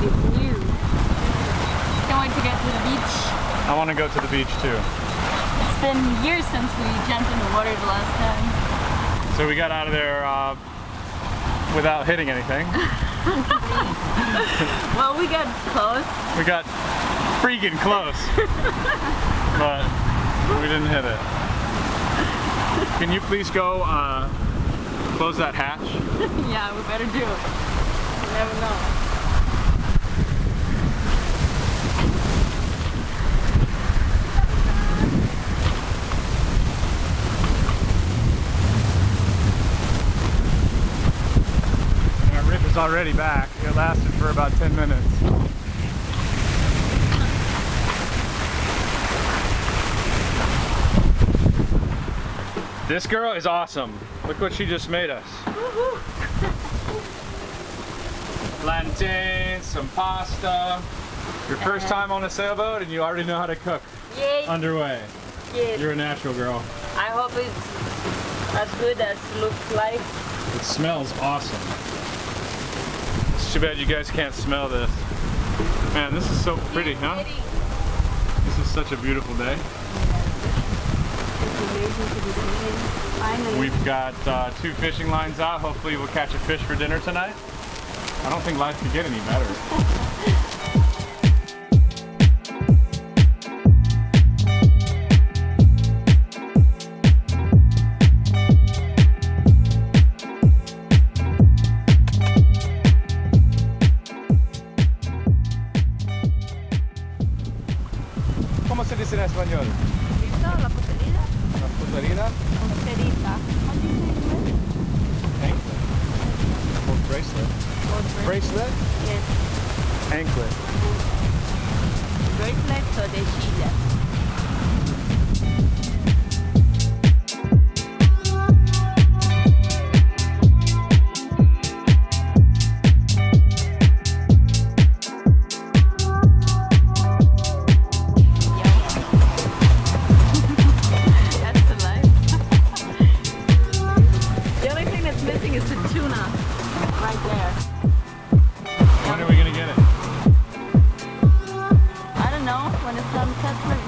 It's new. Can't wait to get to the beach. I want to go to the beach too. It's been years since we jumped in the water the last time. So we got out of there without hitting anything. Well, we got close. We got freaking close, but we didn't hit it. Can you please go close that hatch? Yeah, we better do it. You never know. Our rip is already back. It lasted for about 10 minutes. This girl is awesome. Look what she just made us. Plantains, some pasta. Your first time on a sailboat and you already know how to cook. Yay! Underway. Yay. You're a natural girl. I hope it's as good as it looks like. It smells awesome. It's too bad you guys can't smell this. Man, this is so pretty, huh? This is such a beautiful day. We've got 2 fishing lines out. Hopefully we'll catch a fish for dinner tonight. I don't think life could get any better. ¿Cómo se dice en español? La poterita? La poterita? Poterita. How do you say it? Anklet. Or bracelet. Bracelet? Yes. Anklet. Bracelet o dejilla.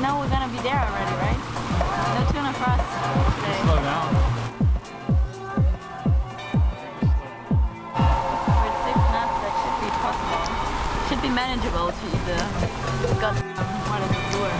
No, we're gonna be there already, right? No tuna for us today. Slow down. With 6 knots, that should be possible. Should be manageable to either gut one of the lure.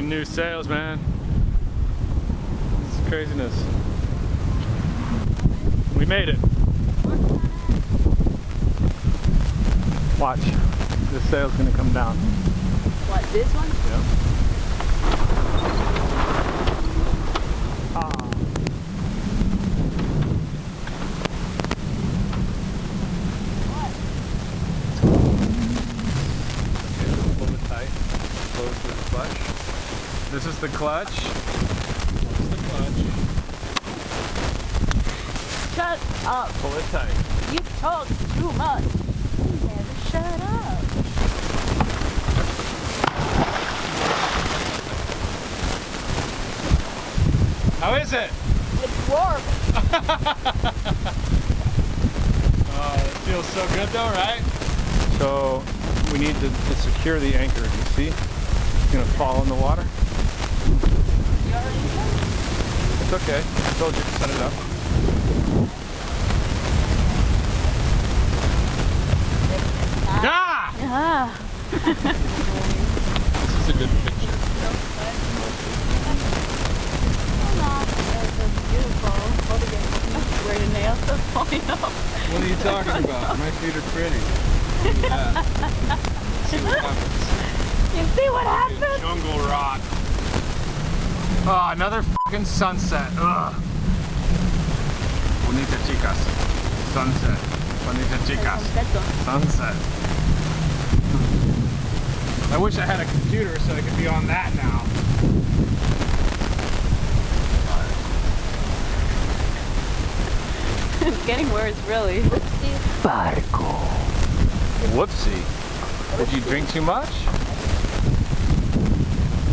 New sails, man. It's craziness. We made it. Watch. This sail's gonna come down. What, this one? Yep. Ah. Okay, pull it tight. Close to the clutch. This is the clutch. This is the clutch. Shut up. Pull it tight. You talk too much. You never shut up. How is it? It's warm. Oh, it feels so good though, right? So we need to secure the anchor, you see? It's gonna fall in the water. It's okay. I told you to set it up. Ah! Ah. This is a good picture. Beautiful. Where the nails are falling off. What are you talking about? My feet are pretty. Yeah. See what happens. You see what happened? Jungle rot. Oh, another fucking sunset. Ugh. Bonita chicas. Sunset. Cuando dicen chicas. Sunset. I wish I had a computer so I could be on that now. It's getting worse, really. Barco. Whoopsie. Did you drink too much?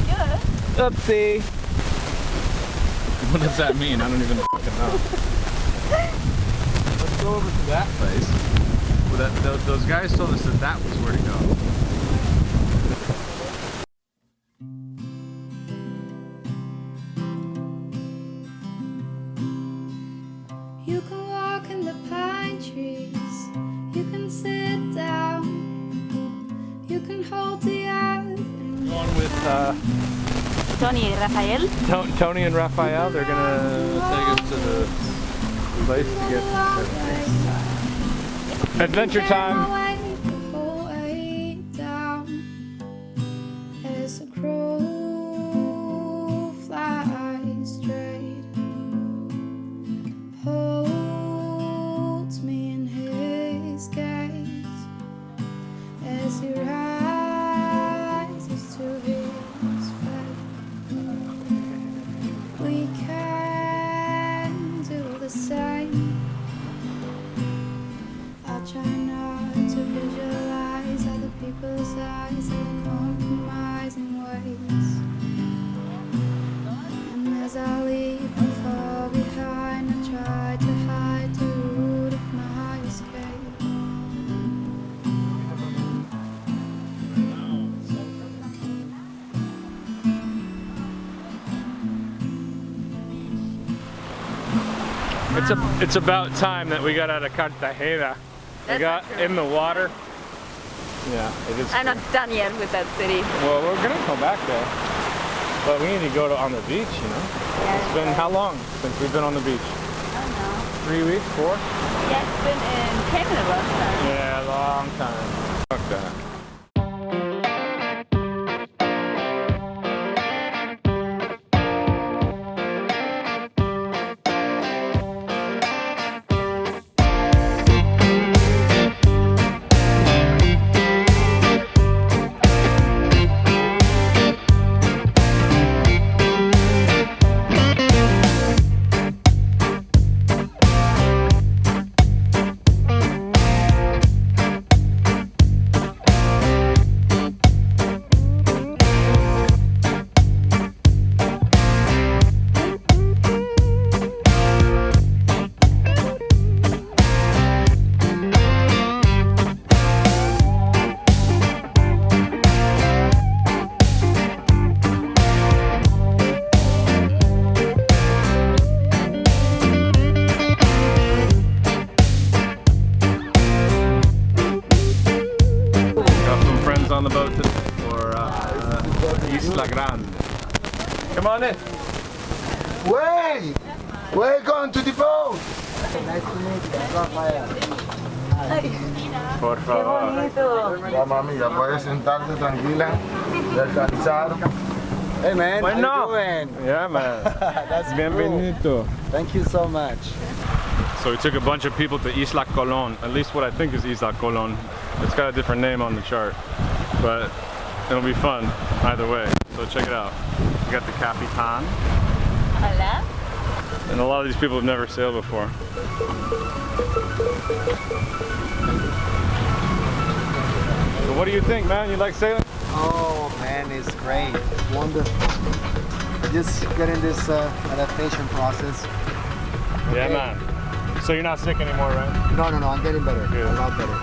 Yeah. Oopsie. What does that mean? I don't even fucking know. Let's go over to that place. Well, those guys told us that that was where to go. You can walk in the pine trees, you can sit down, you can hold the earth. Going with Tony and Rafael. Tony and Raphael. They're gonna take us to the place to get adventure time. As a crow flies straight, holds me in his gaze as he rises to his fate. We can do the same. I'll try not to visualize other people's eyes in the compromising ways. And as I leave and fall behind, I try to hide the root of my escape. It's about time that we got out of Cartagena. We got in the water. Yeah, it is. I'm not done yet with that city. Well, we're gonna come back there, but we need to go on the beach. You know, Yeah, it's been how long since we've been on the beach? I don't know. 3 weeks, 4? Yeah, it's been in Canada last time. Yeah, a long time. Fuck that. On the boat for Isla Grande. Come on in. Wait! Welcome to the boat! Nice to meet you, Rafael. Por favor. Vamos amiga, puedes sentarte tranquila, descansar. Hey man, Bueno. how you doing? Yeah, man. That's Bienvenido. cool. Thank you so much. So we took a bunch of people to Isla Colón, at least what I think is Isla Colón. It's got a different name on the chart, but it'll be fun either way. So check it out. We got the Capitan. Hola. And a lot of these people have never sailed before. So what do you think, man? You like sailing? Oh man, it's great. It's wonderful. Just getting this adaptation process. Yeah, Okay. man. So you're not sick anymore, right? No, I'm getting better. Good. A lot better.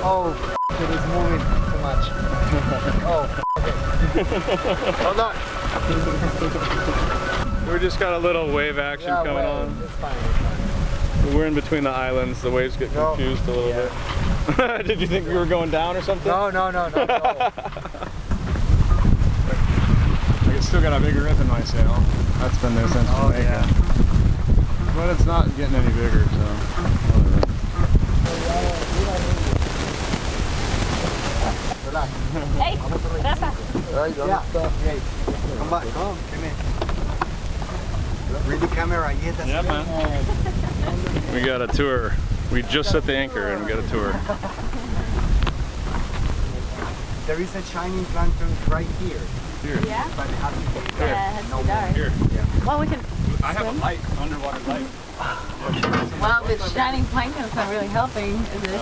Oh, it is moving too much. Oh, Hold on. We just got a little wave action yeah, coming well, on. it's fine. It's fine. We're in between the islands. The waves get No. confused a little bit. Did you think we were going down or something? No. I still got a big rip in my sail. That's been there since Oh, Jamaica. yeah. But it's not getting any bigger, so whatever. Hey, Rafa. Yeah, great. Come back. Come in. Read the camera. Yeah, that's Yeah, good. man. We got a tour We just set the anchor and we got a tour. There is a shining plankton right here. Here. Yeah? But it has to be Yeah, it has to be dark. Here. Well, we can I have a swim. light, underwater light. Well, the shining plankton's not really helping, is it?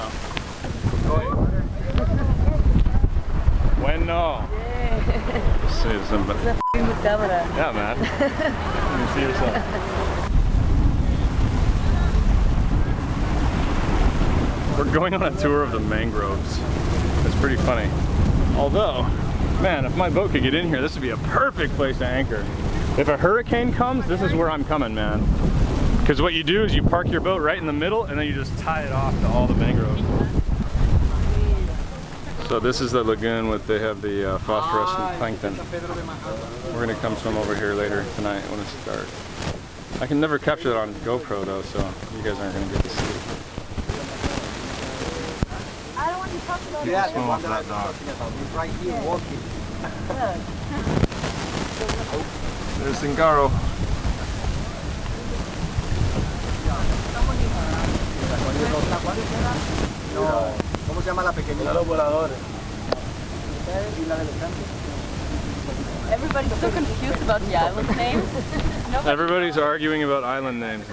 Bueno. Yeah. See some. It's a f***ing good camera. Yeah, man. You can see yourself. We're going on a tour of the mangroves. It's pretty funny. Although, man, if my boat could get in here, this would be a perfect place to anchor. If a hurricane comes, this is where I'm coming, man. Because what you do is you park your boat right in the middle and then you just tie it off to all the mangroves. So this is the lagoon with, they have the phosphorescent plankton. We're gonna come swim over here later tonight when it's dark. I can never capture it on GoPro though, so you guys aren't gonna get to see it. I don't want to talk about Yeah, Swim off that dock. He's right here walking. There's Zingaro. No. ¿Cómo se llama la pequeñita? Los voladores. Everybody's so confused about the island names. Everybody's arguing about island names.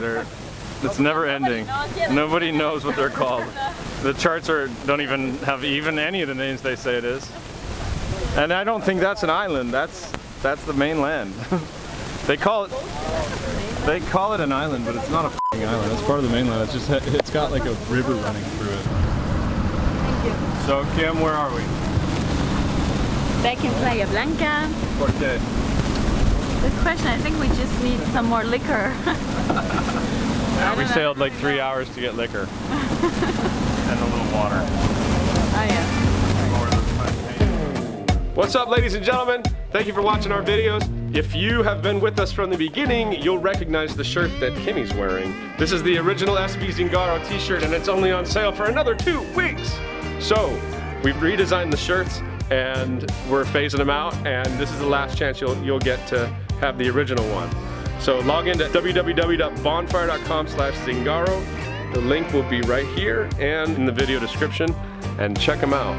It's never ending. Nobody knows what they're called. The charts don't even have any of the names they say it is. And I don't think that's an island. That's the mainland. They call it an island, but it's not a f***ing island. It's part of the mainland. It's got like a river running through it. Thank you. So Kim, where are we? Back in Playa Blanca. Por qué? Good question. I think we just need some more liquor. Yeah, we sailed like 3 hours to get liquor. And a little water. Oh yeah. What's up, ladies and gentlemen? Thank you for watching our videos. If you have been with us from the beginning, you'll recognize the shirt that Kimmy's wearing. This is the original SB Zingaro t-shirt and it's only on sale for another 2 weeks. So, we've redesigned the shirts and we're phasing them out, and this is the last chance you'll get to have the original one. So log into www.bonfire.com/Zingaro. The link will be right here and in the video description, and check them out.